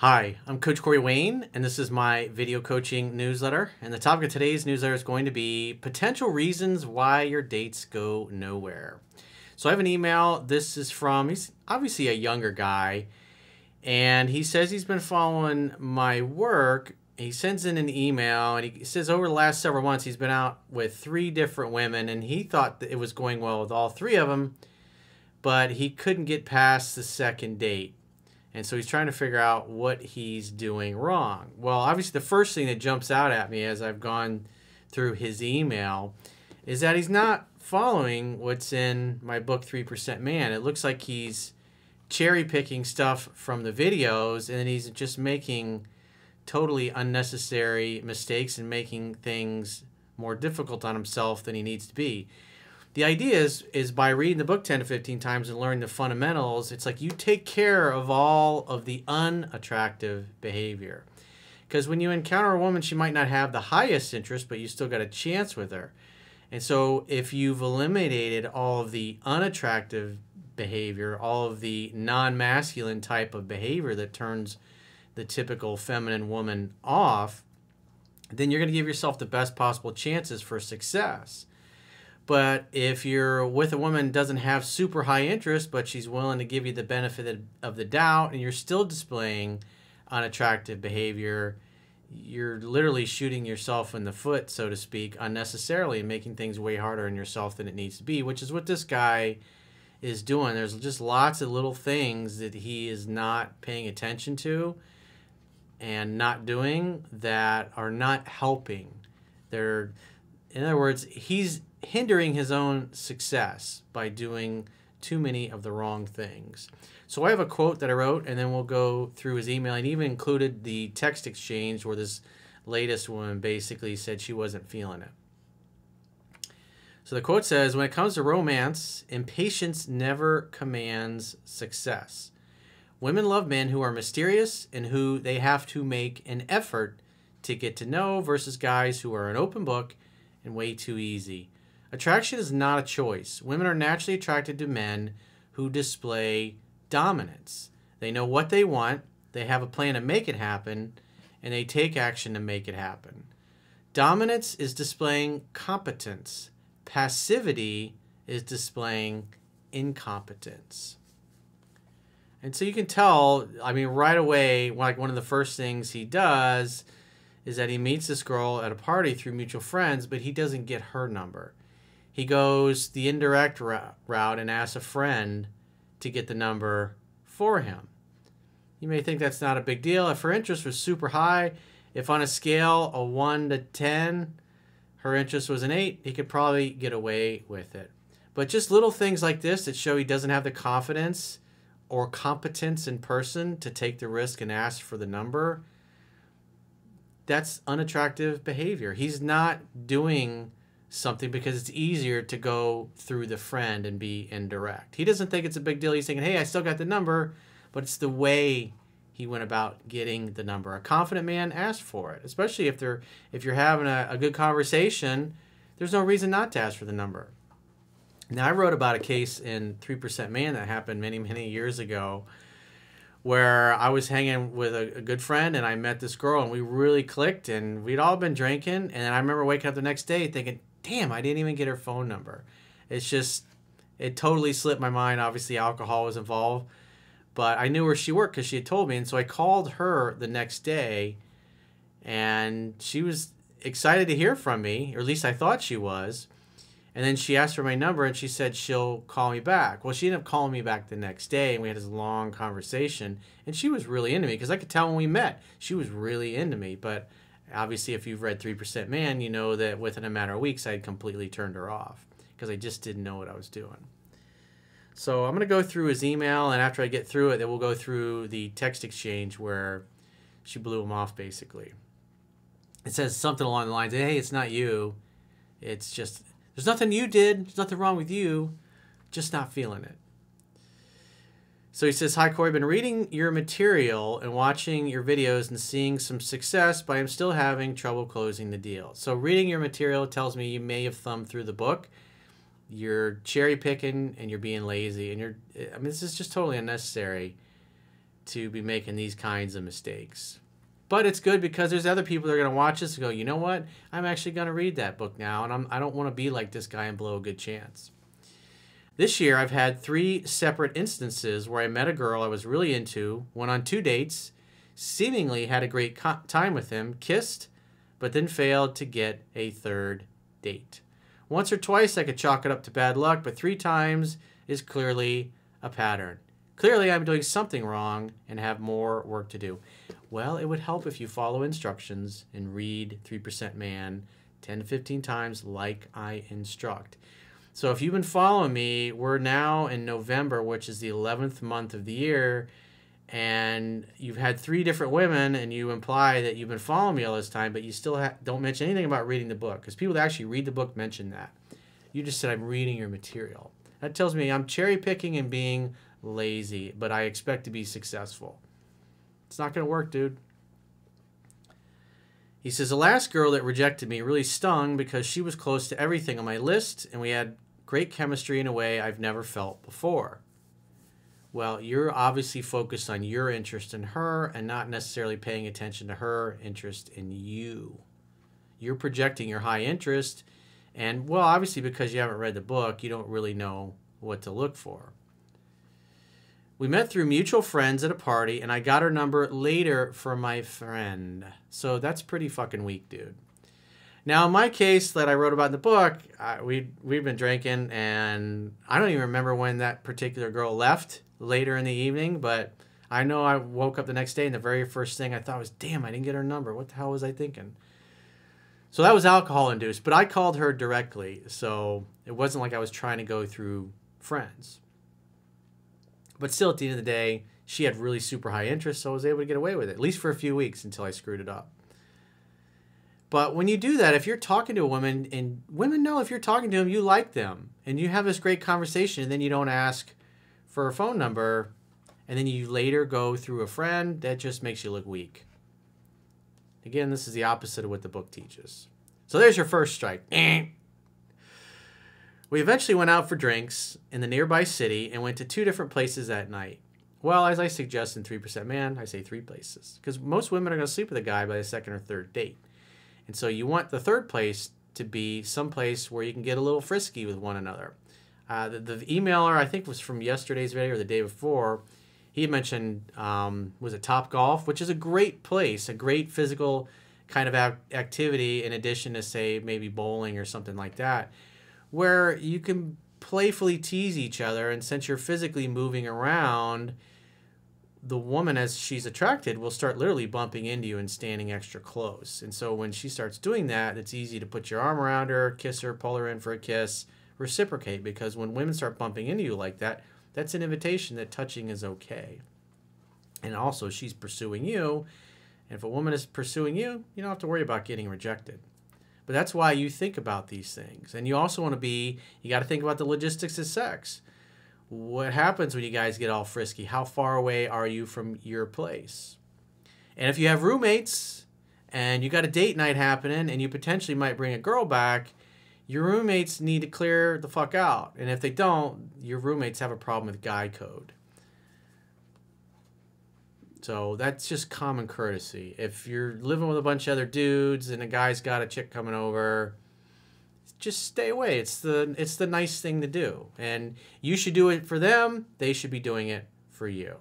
Hi, I'm Coach Corey Wayne, and this is my video coaching newsletter. And the topic of today's newsletter is going to be potential reasons why your dates go nowhere. So I have an email. This is from, he's obviously a younger guy, and he says he's been following my work. He sends in an email, and he says over the last several months he's been out with 3 different women, and he thought that it was going well with all 3 of them, but he couldn't get past the second date. And so he's trying to figure out what he's doing wrong. Well, obviously the first thing that jumps out at me as I've gone through his email is that he's not following what's in my book, 3% Man. It looks like he's cherry picking stuff from the videos, and then he's just making totally unnecessary mistakes and making things more difficult on himself than he needs to be. The idea is by reading the book 10 to 15 times and learning the fundamentals, it's like you take care of all of the unattractive behavior. Because when you encounter a woman, she might not have the highest interest, but you still got a chance with her. And so if you've eliminated all of the unattractive behavior, all of the non-masculine type of behavior that turns the typical feminine woman off, then you're going to give yourself the best possible chances for success. But if you're with a woman who doesn't have super high interest, but she's willing to give you the benefit of the doubt, and you're still displaying unattractive behavior, you're literally shooting yourself in the foot, so to speak, unnecessarily, and making things way harder on yourself than it needs to be, which is what this guy is doing. There's just lots of little things that he is not paying attention to and not doing that are not helping. In other words, he's hindering his own success by doing too many of the wrong things. So I have a quote that I wrote, and then we'll go through his email. And even included the text exchange where this latest woman basically said she wasn't feeling it. So the quote says, "When it comes to romance, impatience never commands success. Women love men who are mysterious and who they have to make an effort to get to know versus guys who are an open book and way too easy. Attraction is not a choice. Women are naturally attracted to men who display dominance. They know what they want, they have a plan to make it happen, and they take action to make it happen. Dominance is displaying competence. Passivity is displaying incompetence." And so you can tell, I mean, right away, like one of the first things he does is that he meets this girl at a party through mutual friends, but he doesn't get her number. He goes the indirect route and asks a friend to get the number for him. You may think that's not a big deal. If her interest was super high, if on a scale of 1 to 10, her interest was an 8, he could probably get away with it. But just little things like this that show he doesn't have the confidence or competence in person to take the risk and ask for the number, that's unattractive behavior. He's not doing something because it's easier to go through the friend and be indirect. He doesn't think it's a big deal. He's thinking, hey, I still got the number, but it's the way he went about getting the number. A confident man asked for it, especially if you're having a good conversation. There's no reason not to ask for the number. Now, I wrote about a case in 3% Man that happened many, many years ago where I was hanging with a good friend, and I met this girl, and we really clicked, and we'd all been drinking, and I remember waking up the next day thinking, damn, I didn't even get her phone number. It totally slipped my mind. Obviously, alcohol was involved, but I knew where she worked because she had told me, and so I called her the next day, and she was excited to hear from me, or at least I thought she was. And then she asked for my number, and she said she'll call me back. Well, she ended up calling me back the next day, and we had this long conversation. And she was really into me, because I could tell when we met, she was really into me. But obviously, if you've read 3% Man, you know that within a matter of weeks, I had completely turned her off, because I just didn't know what I was doing. So I'm going to go through his email, and after I get through it, then we'll go through the text exchange where she blew him off, basically. It says something along the lines of, hey, it's not you. It's just... there's nothing you did. There's nothing wrong with you. Just not feeling it. So he says, "Hi, Corey. I've been reading your material and watching your videos and seeing some success, but I'm still having trouble closing the deal." So reading your material tells me you may have thumbed through the book. You're cherry picking and you're being lazy. And this is just totally unnecessary. to be making these kinds of mistakes. But it's good because there's other people that are going to watch this and go, you know what? I'm actually going to read that book now, and I don't want to be like this guy and blow a good chance. This year, I've had 3 separate instances where I met a girl I was really into, went on 2 dates, seemingly had a great time with him, kissed, but then failed to get a 3rd date. Once or twice, I could chalk it up to bad luck, but 3 times is clearly a pattern. Clearly, I'm doing something wrong and have more work to do. Well, it would help if you follow instructions and read 3% Man 10 to 15 times like I instruct. So if you've been following me, we're now in November, which is the 11th month of the year, and you've had 3 different women, and you imply that you've been following me all this time, but you still don't mention anything about reading the book, because people that actually read the book mention that. You just said, I'm reading your material. That tells me I'm cherry picking and being lazy, but I expect to be successful. It's not going to work, dude. He says, the last girl that rejected me really stung because she was close to everything on my list, and we had great chemistry in a way I've never felt before. Well, you're obviously focused on your interest in her and not necessarily paying attention to her interest in you. You're projecting your high interest, and, well, obviously because you haven't read the book, you don't really know what to look for. We met through mutual friends at a party, and I got her number later from my friend. So that's pretty fucking weak, dude. Now, in my case that I wrote about in the book, we'd been drinking, and I don't even remember when that particular girl left later in the evening, but I know I woke up the next day, and the very first thing I thought was, damn, I didn't get her number. What the hell was I thinking? So that was alcohol-induced, but I called her directly, so it wasn't like I was trying to go through friends. But still, at the end of the day, she had really super high interest, so I was able to get away with it, at least for a few weeks until I screwed it up. But when you do that, if you're talking to a woman, and women know if you're talking to them, you like them, and you have this great conversation, and then you don't ask for a phone number, and then you later go through a friend, that just makes you look weak. Again, this is the opposite of what the book teaches. So there's your first strike. We eventually went out for drinks in the nearby city and went to 2 different places that night. Well, as I suggest in 3% Man, I say 3 places. Because most women are going to sleep with a guy by the 2nd or 3rd date. And so you want the 3rd place to be someplace where you can get a little frisky with one another. The emailer, I think was from yesterday's video or the day before, he mentioned, was it Top Golf, which is a great place, a great physical kind of activity in addition to, say, maybe bowling or something like that, where you can playfully tease each other, and since you're physically moving around, the woman, as she's attracted, will start literally bumping into you and standing extra close. And so when she starts doing that, it's easy to put your arm around her, kiss her, pull her in for a kiss, reciprocate, because when women start bumping into you like that, that's an invitation that touching is okay. And also, she's pursuing you, and if a woman is pursuing you, you don't have to worry about getting rejected. But that's why you think about these things. And you also want to you got to think about the logistics of sex. What happens when you guys get all frisky? How far away are you from your place? And if you have roommates and you got a date night happening and you potentially might bring a girl back, your roommates need to clear the fuck out. And if they don't, your roommates have a problem with guy code. So that's just common courtesy. If you're living with a bunch of other dudes and a guy's got a chick coming over, just stay away. It's the nice thing to do. And you should do it for them. They should be doing it for you.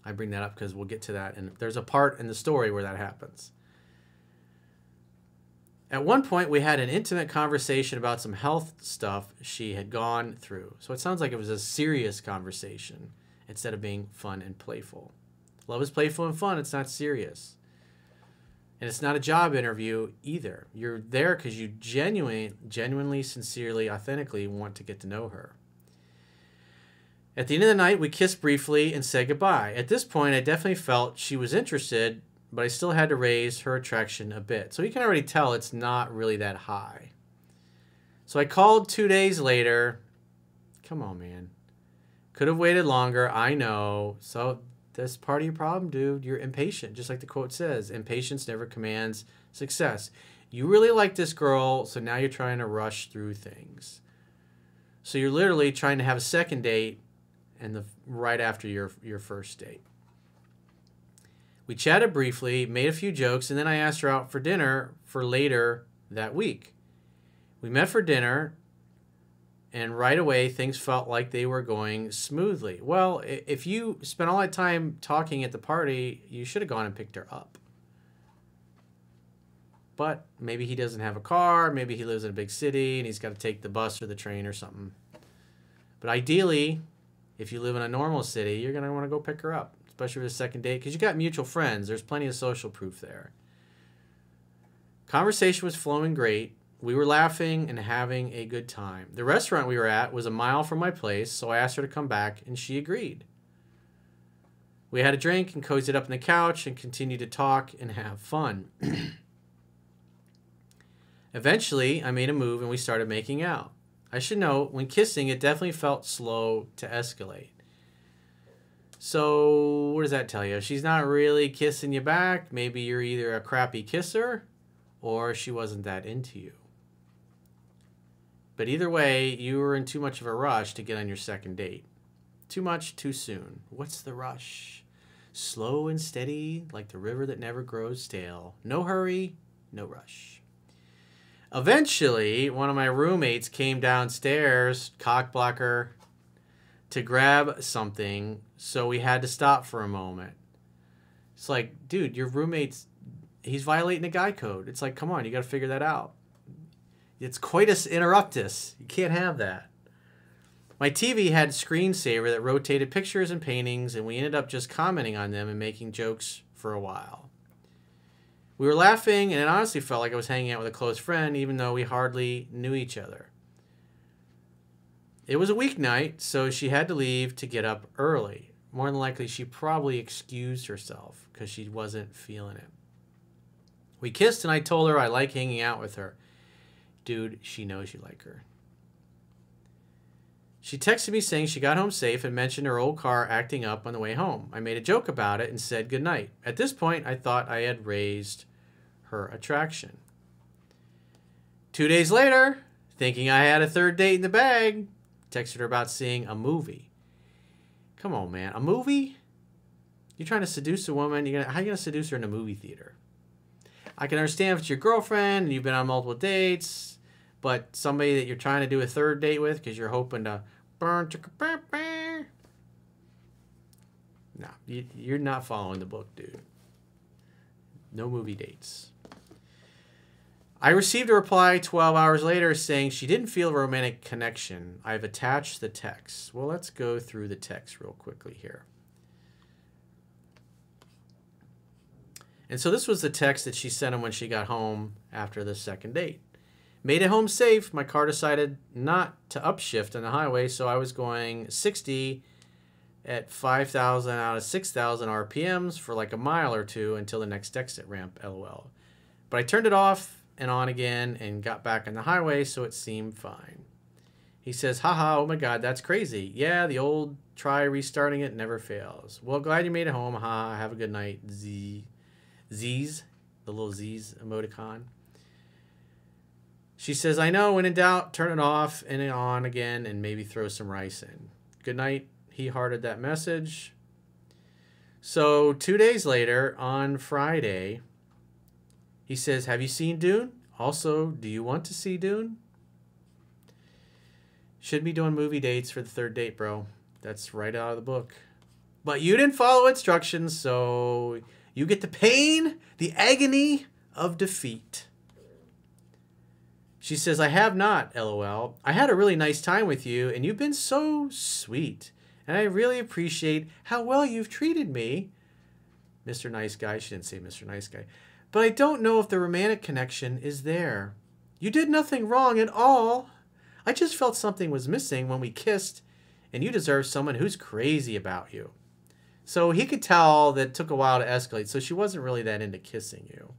I bring that up because we'll get to that. And there's a part in the story where that happens. At one point, we had an intimate conversation about some health stuff she had gone through. So it sounds like it was a serious conversation instead of being fun and playful. Love is playful and fun. It's not serious. And it's not a job interview either. You're there because you genuinely, sincerely, authentically want to get to know her. At the end of the night, we kissed briefly and said goodbye. At this point, I definitely felt she was interested, but I still had to raise her attraction a bit. So you can already tell it's not really that high. So I called 2 days later. Come on, man. Could have waited longer, I know. So that's part of your problem, dude. You're impatient, just like the quote says. Impatience never commands success. You really like this girl, so now you're trying to rush through things. So you're literally trying to have a second date and right after your first date. We chatted briefly, made a few jokes, and then I asked her out for dinner for later that week. We met for dinner, and right away things felt like they were going smoothly. Well, if you spent all that time talking at the party, you should have gone and picked her up. But maybe he doesn't have a car, maybe he lives in a big city and he's got to take the bus or the train or something. But ideally, if you live in a normal city, you're going to want to go pick her up, especially for the second date, because you got mutual friends. There's plenty of social proof there. Conversation was flowing great. We were laughing and having a good time. The restaurant we were at was a mile from my place, so I asked her to come back, and she agreed. We had a drink and cozied up on the couch and continued to talk and have fun. Eventually, I made a move and we started making out. I should note, when kissing, it definitely felt slow to escalate. So, what does that tell you? She's not really kissing you back. Maybe you're either a crappy kisser or she wasn't that into you. But either way, you were in too much of a rush to get on your second date. Too much, too soon. What's the rush? Slow and steady, like the river that never grows stale. No hurry, no rush. Eventually, one of my roommates came downstairs, cock blocker, to grab something, so we had to stop for a moment. It's like, dude, your roommate's, he's violating the guy code. It's like, come on, you got to figure that out. It's coitus interruptus. You can't have that. My TV had a screensaver that rotated pictures and paintings, and we ended up just commenting on them and making jokes for a while. We were laughing, and it honestly felt like I was hanging out with a close friend, even though we hardly knew each other. It was a weeknight, so she had to leave to get up early. More than likely, she probably excused herself because she wasn't feeling it. We kissed, and I told her I like hanging out with her. Dude, she knows you like her. She texted me saying she got home safe and mentioned her old car acting up on the way home. I made a joke about it and said goodnight. At this point, I thought I had raised her attraction. 2 days later, thinking I had a third date in the bag, texted her about seeing a movie. Come on, man. A movie? You're trying to seduce a woman. How are you going to seduce her in a movie theater? I can understand if it's your girlfriend and you've been on multiple dates, but somebody that you're trying to do a third date with because you're hoping to burn. No, you're not following the book, dude. No movie dates. I received a reply 12 hours later saying she didn't feel a romantic connection. I've attached the text. Well, let's go through the text real quickly here. And so this was the text that she sent him when she got home after the second date. Made it home safe. My car decided not to upshift on the highway, so I was going 60 at 5,000 out of 6,000 RPMs for like a mile or two until the next exit ramp, LOL. But I turned it off and on again and got back on the highway, so it seemed fine. He says, haha, oh my God, that's crazy. Yeah, the old try restarting it never fails. Well, glad you made it home. Ha, have a good night. Z's, the little Z's emoticon. She says, I know, when in doubt, turn it off and on again and maybe throw some rice in. Good night. He hearted that message. So 2 days later, on Friday, he says, have you seen Dune? Also, do you want to see Dune? Should be doing movie dates for the third date, bro. That's right out of the book. But you didn't follow instructions, so you get the pain, the agony of defeat. She says, I have not, LOL. I had a really nice time with you, and you've been so sweet. And I really appreciate how well you've treated me. Mr. Nice Guy. She didn't say Mr. Nice Guy. But I don't know if the romantic connection is there. You did nothing wrong at all. I just felt something was missing when we kissed, and you deserve someone who's crazy about you. So he could tell that it took a while to escalate, so she wasn't really that into kissing you.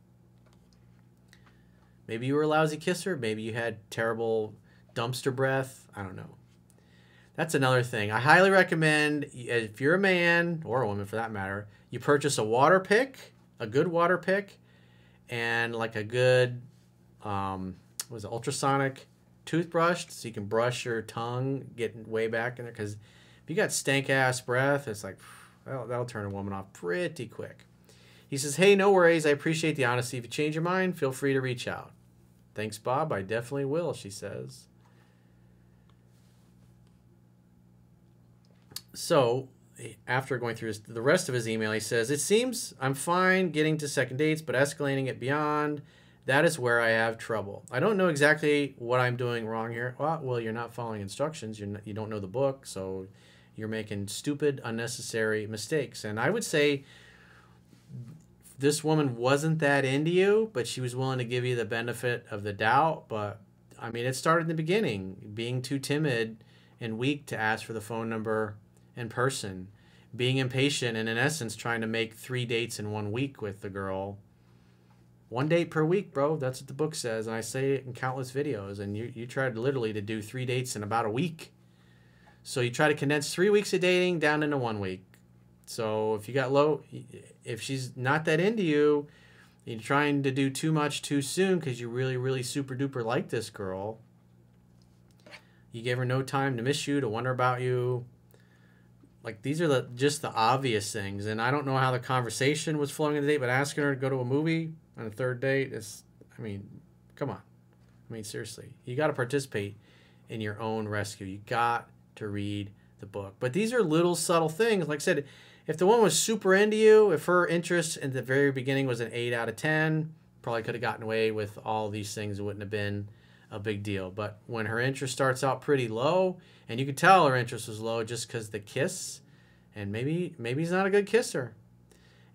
Maybe you were a lousy kisser. Maybe you had terrible dumpster breath. I don't know. That's another thing. I highly recommend, if you're a man, or a woman for that matter, you purchase a water pick, a good water pick, and like a good, ultrasonic toothbrush, so you can brush your tongue, get way back in there, because If you got stank ass breath, it's like, that'll turn a woman off pretty quick. He says, hey, no worries. I appreciate the honesty. If you change your mind, feel free to reach out. Thanks, Bob. I definitely will, she says. So after going through the rest of his email, he says, it seems I'm fine getting to second dates, but escalating it beyond, that is where I have trouble. I don't know exactly what I'm doing wrong here. Well, you're not following instructions. You don't know the book, so you're making stupid, unnecessary mistakes. And I would say this woman wasn't that into you, but she was willing to give you the benefit of the doubt. But, I mean, it started in the beginning, being too timid and weak to ask for the phone number in person, being impatient, and in essence trying to make 3 dates in 1 week with the girl. 1 date per week, bro. That's what the book says, and I say it in countless videos. And you tried literally to do 3 dates in about a week. So you try to condense 3 weeks of dating down into 1 week. So if you got if she's not that into you, you're trying to do too much too soon because you really, really super duper like this girl. You gave her no time to miss you, to wonder about you. Like, these are just the obvious things. And I don't know how the conversation was flowing in the date, but asking her to go to a movie on a 3rd date is, I mean, come on. I mean, seriously. You got to participate in your own rescue. You got to read the book. But these are little subtle things. Like I said, if the woman was super into you, if her interest in the very beginning was an 8 out of 10, probably could have gotten away with all these things. It wouldn't have been a big deal. But when her interest starts out pretty low, and you could tell her interest was low just because the kiss, and maybe he's not a good kisser.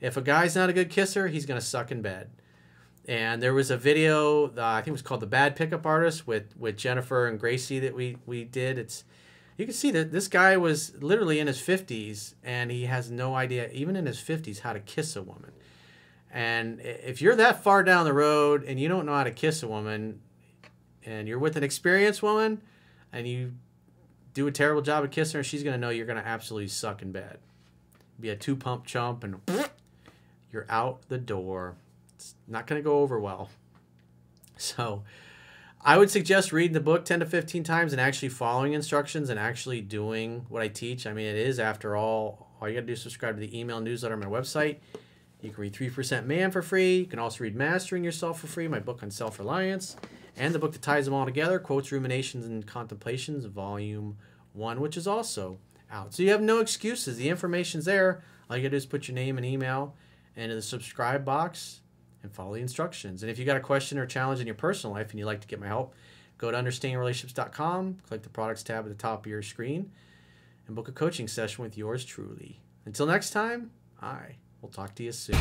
If a guy's not a good kisser, he's going to suck in bed. And there was a video, I think it was called The Bad Pickup Artist, with Jennifer and Gracie that we did. You can see that this guy was literally in his 50s, and he has no idea, even in his 50s, how to kiss a woman. And if you're that far down the road and you don't know how to kiss a woman, and you're with an experienced woman, and you do a terrible job of kissing her, she's going to know you're going to absolutely suck in bed. Be a 2-pump chump, and you're out the door. It's not going to go over well. So I would suggest reading the book 10 to 15 times and actually following instructions and actually doing what I teach. I mean, it is, after all you got to do is subscribe to the email newsletter on my website. You can read 3% Man for free. You can also read Mastering Yourself for free, my book on self-reliance, and the book that ties them all together, Quotes, Ruminations, and Contemplations, Volume 1, which is also out. So you have no excuses. The information's there. All you got to do is put your name and email into the subscribe box and follow the instructions. And if you got a question or challenge in your personal life and you'd like to get my help, go to understandingrelationships.com, click the products tab at the top of your screen, and book a coaching session with yours truly. Until next time, I will talk to you soon.